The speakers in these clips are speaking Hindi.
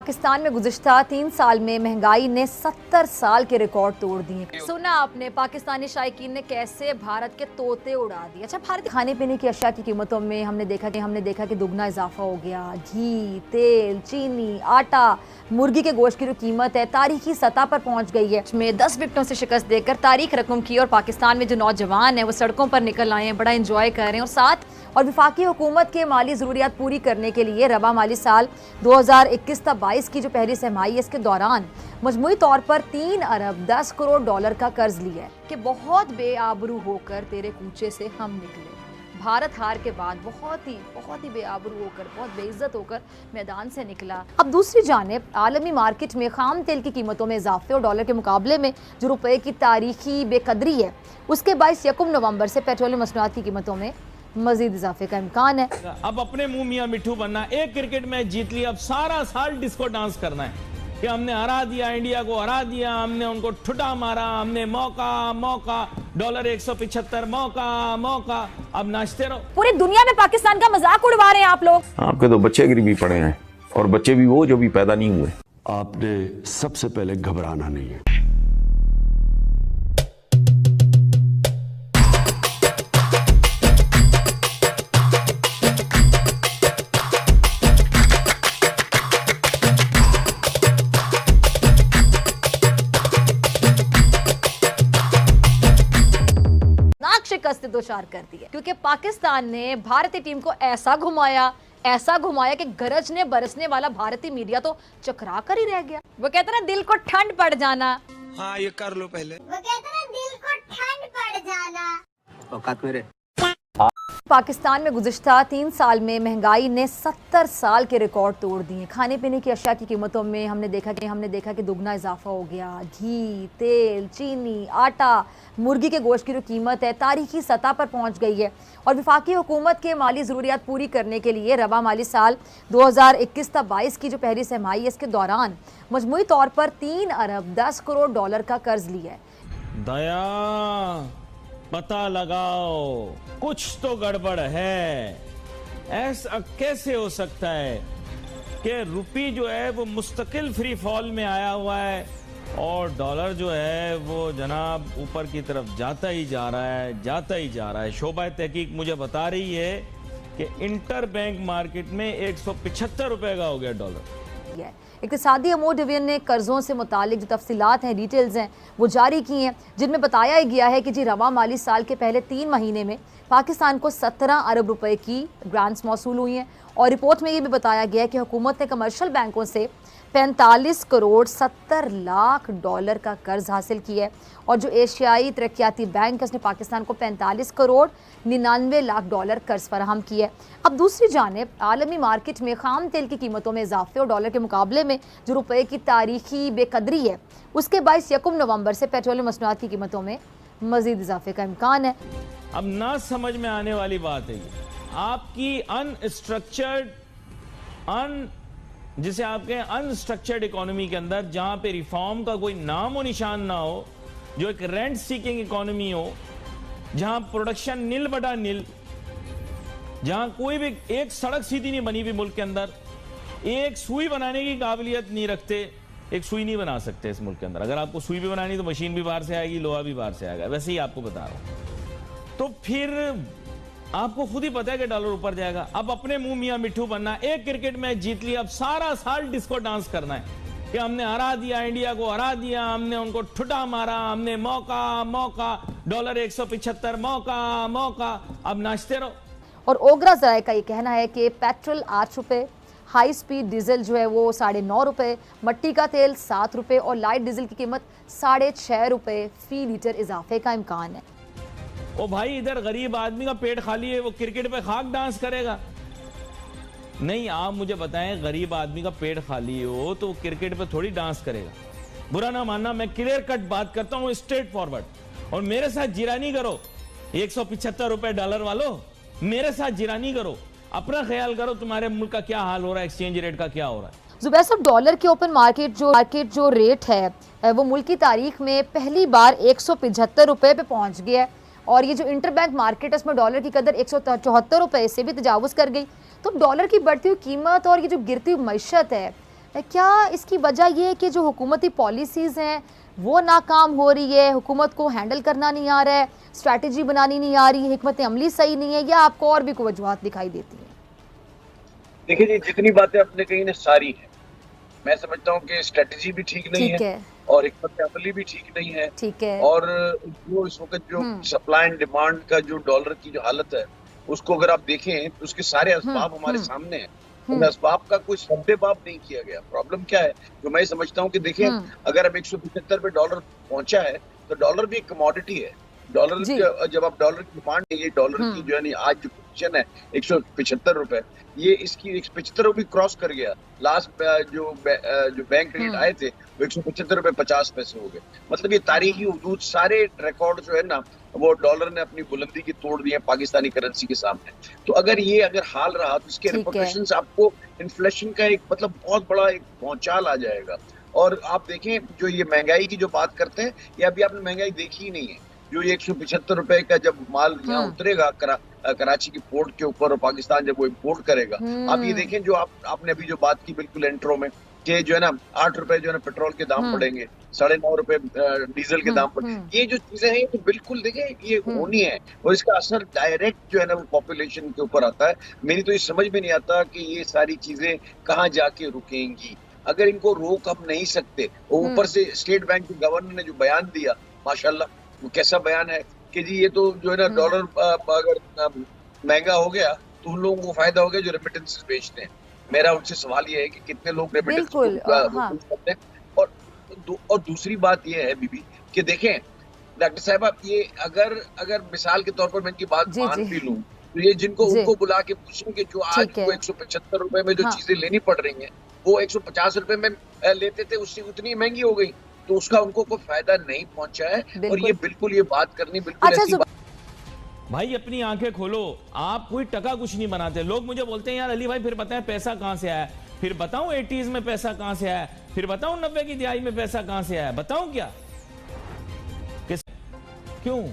पाकिस्तान में गुज़िश्ता 3 साल में महंगाई ने 70 साल के रिकॉर्ड तोड़ दिए। सुना आपने पाकिस्तानी शायकीन ने कैसे भारत के तोते उड़ा दिए। अच्छा, भारतीय खाने पीने की अशिया की कीमतों में हमने देखा कि दुगना इजाफा हो गया। घी, तेल, चीनी, आटा, मुर्गी के गोश्त की जो कीमत है तारीखी सतह पर पहुंच गई है। इसमें 10 विकेटों से शिकस्त देकर तारीख रकम की और पाकिस्तान में जो नौजवान है वो सड़कों पर निकल आए हैं, बड़ा इंजॉय कर रहे हैं। और साथ और विफाकी हुकूमत के माली ज़रूरियात पूरी करने के लिए रबा माली साल 2021-22 की जो पहली सहमाही है इसके दौरान मजमूई तौर पर 3 अरब 10 करोड़ डॉलर का कर्ज लिया है कि बहुत बेआबरू होकर तेरे कूचे से हम निकले। भारत हार के बाद बहुत ही बेआबरू होकर, बहुत बेइज्जत होकर मैदान से निकला। अब दूसरी जानिब आलमी मार्केट में खाम तेल की कीमतों में इजाफे और डॉलर के मुकाबले में जो रुपए की तारीखी बेकदरी है उसके 22 नवंबर से पेट्रोलियम मसनूआत की कीमतों में मजीद इजाफे का इम्कान है। अब अपने मुंह मियां मिठू बनना, एक क्रिकेट मैच जीत लिया, अब सारा साल डिस्को डांस करना है कि हमने हरा दिया, इंडिया को हरा दिया, हमने उनको ठुटा मारा, हमने मौका डॉलर 175 मौका, अब नाचते रहो। पूरी दुनिया में पाकिस्तान का मजाक उड़वा रहे हैं आप लोग। आपके तो बच्चे गरीबी पड़े हैं और बच्चे भी वो जो भी पैदा नहीं हुए। आपने सबसे पहले घबराना नहीं है। शिकस्त से दोचार कर दिया क्योंकि पाकिस्तान ने भारतीय टीम को ऐसा घुमाया कि गरजने बरसने वाला भारतीय मीडिया तो चकरा कर ही रह गया। वो कहते ना दिल को ठंड पड़ जाना। हाँ, ये कर लो पहले। वो कहते ना दिल को ठंड पड़ जाना। औकात मेरे। पाकिस्तान में गुज़िश्ता 3 साल में महंगाई ने 70 साल के रिकॉर्ड तोड़ दिए। खाने पीने की अशिया की कीमतों में हमने देखा कि दुगना इजाफा हो गया। घी, तेल, चीनी, आटा, मुर्गी के गोश्त की जो कीमत है तारीखी सतह पर पहुंच गई है। और विफाकी हुकूमत के माली ज़रूरियात पूरी करने के लिए रबा माली साल 2021-22 की जो पहली सहमाही है इसके दौरान मजमूई तौर पर 3 अरब 10 करोड़ डॉलर का कर्ज लिया है। दया, पता लगाओ, कुछ तो गड़बड़ है। ऐसा कैसे हो सकता है कि रुपी जो है वो मुस्तकिल फ्री फॉल में आया हुआ है और डॉलर जो है वो जनाब ऊपर की तरफ जाता ही जा रहा है। शोबा तहकीक मुझे बता रही है कि इंटर बैंक मार्केट में 175 रुपए का हो गया डॉलर। इक़्तिसादी अमूर डिवीजन ने कर्जों से मुतालिक जो तफसीलात हैं, डिटेल्स हैं वो जारी की हैं, जिनमें बताया गया है कि जी रवा माली साल के पहले 3 महीने में पाकिस्तान को 17 अरब रुपए की ग्रांट्स मौसूल हुई हैं। और रिपोर्ट में ये भी बताया गया है कि हुकूमत ने कमर्शियल बैंकों से 45 करोड़ 70 लाख डॉलर का कर्ज हासिल किया है। और जो एशियाई तरक्याती बैंक है उसने पाकिस्तान को 45 करोड़ 99 लाख डॉलर कर्ज फराहम किया है। अब दूसरी जानिब आलमी मार्केट में खाम तेल की कीमतों में इजाफे और डॉलर के मुकाबले में जो रुपए की तारीखी बेकदरी है उसके 22 नवंबर से पेट्रोलियम मसनूआत की कीमतों में मजीद इजाफे का इम्कान है। अब ना समझ में आने वाली बात है ये आपकी जिसे आपके अनस्ट्रक्चर्ड इकोनॉमी के अंदर जहां पे रिफॉर्म का कोई नाम और निशान ना हो, जो एक रेंट सीकिंग इकोनॉमी हो, जहां प्रोडक्शन नील बटा नील, जहां कोई भी एक सड़क सीधी नहीं बनी हुई मुल्क के अंदर, एक सुई बनाने की काबिलियत नहीं रखते, एक सुई नहीं बना सकते इस मुल्क के अंदर। अगर आपको सुई भी बनानी तो मशीन भी बाहर से आएगी, लोहा भी बाहर से आएगा। वैसे ही आपको बता रहा हूं। तो फिर आपको खुद ही पता है कि डॉलर ऊपर जाएगा। अब अपने मुंह मियां मिठू बनना, एक क्रिकेट मैच जीत लिया, अब सारा साल डिस्को डांस करना है कि हमने हरा दिया, इंडिया को हरा दिया, हमने उनको ठुटा मारा, हमने मौका डॉलर 175 मौका, अब नाचते रहो। और ओगरा ज़राए का ये कहना है कि पेट्रोल 8 रुपये, हाई स्पीड डीजल जो है वो 9.5 रुपये, मट्टी का तेल 7 रुपये और लाइट डीजल की कीमत 6.5 रुपये फी लीटर इजाफे का इम्कान है। ओ भाई, इधर गरीब आदमी का पेट खाली है, वो क्रिकेट पे खाक डांस करेगा? नहीं, आप मुझे बताएं, गरीब आदमी का पेट खाली हो तो क्रिकेट पे थोड़ी डांस करेगा। बुरा ना मानना, मैं क्लियर कट बात करता हूं, स्ट्रेट फॉरवर्ड। और मेरे साथ जिरानी करो 175 रुपए डॉलर वालों, मेरे साथ जिरानी करो, अपना ख्याल करो तुम्हारे मुल्क का क्या हाल हो रहा है, एक्सचेंज रेट का क्या हो रहा है। जुबैर साहब, डॉलर के ओपन मार्केट जो रेट है वो मुल्क की तारीख में पहली बार 175 रुपए पे पहुंच गया है। और ये जो इंटरबैंक मार्केट है उसमें डॉलर की कदर 174 रुपए से भी तजावुज़ कर गई। तो डॉलर की बढ़ती हुई कीमत और ये जो गिरती हुई मईशत है क्या इसकी वजह ये है कि जो हुकूमती पॉलिसीज़ हैं वो नाकाम हो रही है, हुकूमत को हैंडल करना नहीं आ रहा है, स्ट्रैटेजी बनानी नहीं आ रही है, हिकमत अमली सही नहीं है, या आपको और भी कोई वजूहत दिखाई देती हैं? देखिए जी, जितनी बातें आपने कही ना सारी है। मैं समझता हूँ कि स्ट्रेटजी भी ठीक नहीं ठीक है है, और हिकमत अमली भी ठीक नहीं है। ठीक है। और जो इस वक्त जो सप्लाई एंड डिमांड का जो डॉलर की जो हालत है, उसको अगर आप देखें तो उसके सारे असबाब हमारे सामने हैं। उन असबाब का कोई सद्देबाब नहीं किया गया। प्रॉब्लम क्या है, जो मैं समझता हूँ कि देखिए, अगर अब 175 पे डॉलर पहुंचा है तो डॉलर भी एक कमोडिटी है। डॉलर जब आप डॉलर की डिमांड, ये डॉलर की जो है आज जो पोजीशन है 175 रुपए, ये इसकी 175 भी क्रॉस कर गया। लास्ट जो बैंक रेट आए थे वो 175 रुपए 50 पैसे हो गए। मतलब ये तारीखी हुदूद सारे रिकॉर्ड जो है ना, वो डॉलर ने अपनी बुलंदी की तोड़ दी है पाकिस्तानी करेंसी के सामने। तो अगर हाल रहा तो इसके रिपरकशंस आपको इन्फ्लेशन का एक मतलब बहुत बड़ा एक भौचाल आ जाएगा। और आप देखें, जो ये महंगाई की जो बात करते हैं, ये अभी आपने महंगाई देखी ही नहीं है। जो ये 175 रुपए का जब माल यहाँ उतरेगा कराची की पोर्ट के ऊपर, और पाकिस्तान जब वो इम्पोर्ट करेगा, आप ये देखें, जो आपने अभी जो बात की बिल्कुल इंट्रो में, कि जो है ना 8 रुपए जो है ना पेट्रोल के दाम पड़ेंगे, 9.5 रुपए डीजल के दाम पड़ेंगे। ये जो चीजें हैं तो बिल्कुल देखें ये होनी है, और इसका असर डायरेक्ट जो है ना वो पॉपुलेशन के ऊपर आता है। मेरी तो ये समझ में नहीं आता कि ये सारी चीजें कहाँ जाके रुकेंगी। अगर इनको रोक हम नहीं सकते, और ऊपर से स्टेट बैंक के गवर्नर ने जो बयान दिया, माशाल्लाह, वो कैसा बयान है कि जी ये तो जो है ना डॉलर अगर महंगा हो गया तो उन लोगों को फायदा हो गया जो रेमिटेंसेस भेजते हैं। मेरा उनसे सवाल ये है कि कितने लोग रेमिटेंस करते हैं। और दूसरी बात ये है बीबी कि देखें डॉक्टर साहब, ये अगर मिसाल के तौर पर मैं इनकी बात मान भी लूं, तो ये जिनको उनको बुला के पूछें कि जो आज को 175 रुपए में जो चीजें लेनी पड़ रही हैं वो 150 रुपए में लेते थे, उससे उतनी महंगी हो गई, तो उसका उनको कोई फायदा नहीं पहुंचा है। और ये बिल्कुल ये बात करनी बिल्कुल ऐसी बात। भाई अपनी आंखें खोलो, आप कोई टका कुछ नहीं बनाते। लोग मुझे बोलते हैं यार अली भाई फिर बताएं पैसा कहां से आया, फिर बताऊं 80s में पैसा कहां से आया, फिर बताऊं 90 की दिहाई में पैसा कहां से आया, बताऊं क्या, क्यों?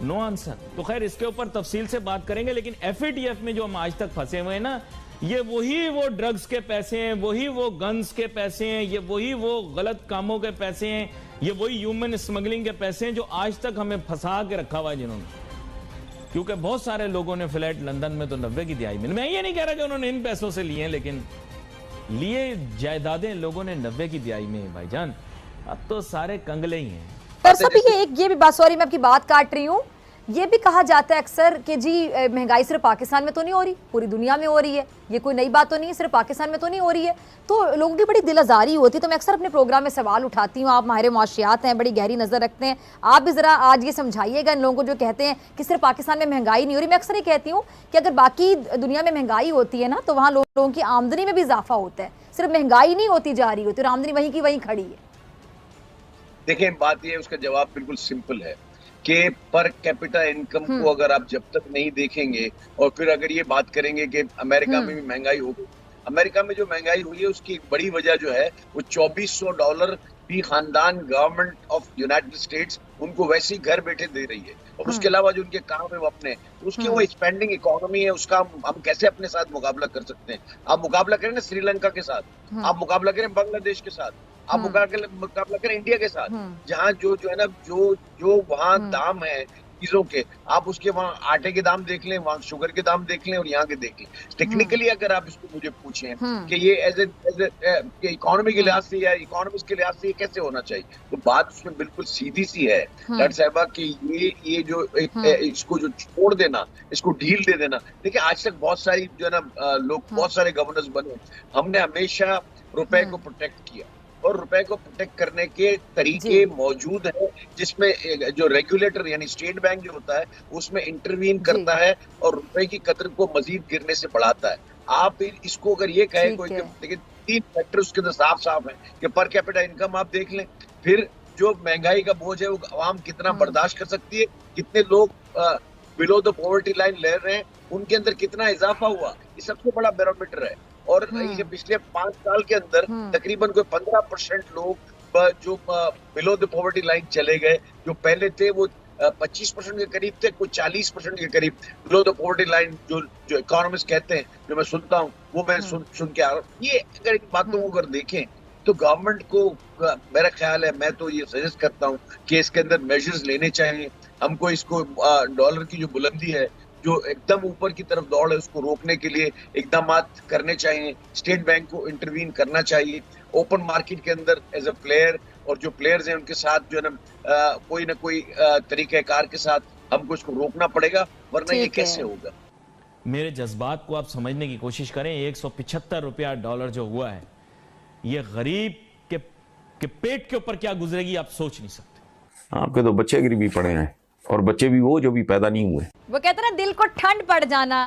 No answer. तो खैर इसके ऊपर तफसील से बात करेंगे, लेकिन FATF में जो हम आज तक फंसे हुए हैं ना, ये वही वो ड्रग्स के पैसे हैं, वही वो गन्स के पैसे हैं, ये वही वो गलत कामों के पैसे हैं, ये वही ह्यूमन स्मगलिंग के पैसे हैं जो आज तक हमें फंसा के रखा हुआ है जिन्होंने। क्योंकि बहुत सारे लोगों ने फ्लैट लंदन में तो 90 की दिहाई में, मैं ये नहीं कह रहा कि उन्होंने इन पैसों से लिए, लेकिन लिए जायदादें लोगों ने 90 की दिहाई में। भाईजान अब तो सारे कंगले ही हैं। पर सभी ये भी बात, सॉरी मैं आपकी बात काट रही हूँ, ये भी कहा जाता है अक्सर कि जी महंगाई सिर्फ पाकिस्तान में तो नहीं हो रही, पूरी दुनिया में हो रही है, ये कोई नई बात तो नहीं है, सिर्फ पाकिस्तान में तो नहीं हो रही है। तो लोगों की बड़ी दिल आज़ारी होती है। तो मैं अक्सर अपने प्रोग्राम में सवाल उठाती हूँ, आप माहिर मुआशियात हैं, बड़ी गहरी नज़र रखते हैं, आप भी ज़रा आज ये समझाइएगा इन लोगों को जो कहते हैं कि सिर्फ पाकिस्तान में महंगाई नहीं हो रही। मैं अक्सर ये कहती हूँ कि अगर बाकी दुनिया में महंगाई होती है ना, तो वहाँ लोगों की आमदनी में भी इजाफा होता है, सिर्फ महंगाई नहीं होती जा रही होती और आमदनी वहीं की वहीं खड़ी है। देखिए बात ये है, उसका जवाब बिल्कुल सिंपल है कि पर कैपिटा इनकम को अगर आप जब तक नहीं देखेंगे, और फिर अगर ये बात करेंगे कि अमेरिका में भी महंगाई हो गई, अमेरिका में जो महंगाई हुई है उसकी एक बड़ी वजह जो है वो $2400 भी खानदान गवर्नमेंट ऑफ यूनाइटेड स्टेट्स उनको वैसे ही घर बैठे दे रही है। और उसके अलावा जो उनके काम है वो अपने उसकी वो स्पेंडिंग इकोनॉमी है, उसका हम कैसे अपने साथ मुकाबला कर सकते हैं। आप मुकाबला करें ना श्रीलंका के साथ, आप मुकाबला करें बांग्लादेश के साथ, आप मुकाबला करें इंडिया के साथ, जहाँ जो है ना जो वहाँ दाम है चीजों के, आप उसके वहाँ आटे के दाम देख लें, वहाँ शुगर के दाम देख लें और यहाँ के देख लें। टेक्निकली अगर आप इसको मुझे पूछें कि ये एज ए इकोनॉमी के लिहाज से या इकोनॉमिक्स के लिहाज से ये कैसे होना चाहिए, तो बात उसमें बिल्कुल सीधी सी है डॉक्टर साहबा कि ये जो इसको जो छोड़ देना, इसको ढील दे देना। देखिए आज तक बहुत सारी जो है ना लोग, बहुत सारे गवर्नर्स बने, हमने हमेशा रुपए को प्रोटेक्ट किया और रुपए को प्रोटेक्ट करने के तरीके मौजूद हैं, जिसमें जो रेगुलेटर यानी स्टेट बैंक जो होता है उसमें इंटरवीन करता है और रुपए की कदर को मजीद गिरने से बढ़ाता है। आप इसको अगर ये कहे कोई, लेकिन 3 फैक्टर उसके अंदर साफ साफ है कि पर कैपिटा इनकम आप देख लें, फिर जो महंगाई का बोझ है वो आवाम कितना बर्दाश्त कर सकती है, कितने लोग बिलो द पॉवर्टी लाइन ले रहे हैं, उनके अंदर कितना इजाफा हुआ, ये सबसे बड़ा बैरोमीटर है। और ये पिछले 5 साल के अंदर तकरीबन कोई 15% लोग जो बिलो द पॉवर्टी लाइन चले गए, जो पहले थे वो 25% के करीब थे, कुछ 40% के करीब बिलो द पॉवर्टी लाइन, जो इकोनॉमिस्ट कहते हैं, जो मैं सुनता हूँ, वो मैं सुन के आ रहा हूँ। ये अगर इन बातों को अगर देखें तो गवर्नमेंट को मेरा ख्याल है, मैं तो ये सजेस्ट करता हूँ कि इसके अंदर मेजर्स लेने चाहिए। हमको इसको डॉलर की जो बुलंदी है, जो एकदम ऊपर की तरफ दौड़ है, उसको रोकने के लिए इकदाम करने चाहिए। स्टेट बैंक को इंटरवीन करना चाहिए ओपन मार्केट के अंदर एज अ प्लेयर, और जो प्लेयर्स हैं उनके साथ जो है ना कोई तरीक़ेकार के साथ हमको इसको रोकना पड़ेगा, वरना ये कैसे होगा। मेरे जज्बात को आप समझने की कोशिश करें। 175 रुपया डॉलर जो हुआ है, ये गरीब के पेट के ऊपर क्या गुजरेगी आप सोच नहीं सकते। आपके तो बच्चे गरीबी पड़े हैं, और बच्चे भी वो जो भी पैदा नहीं हुए। वो कहते हैं ना, दिल को ठंड पड़ जाना।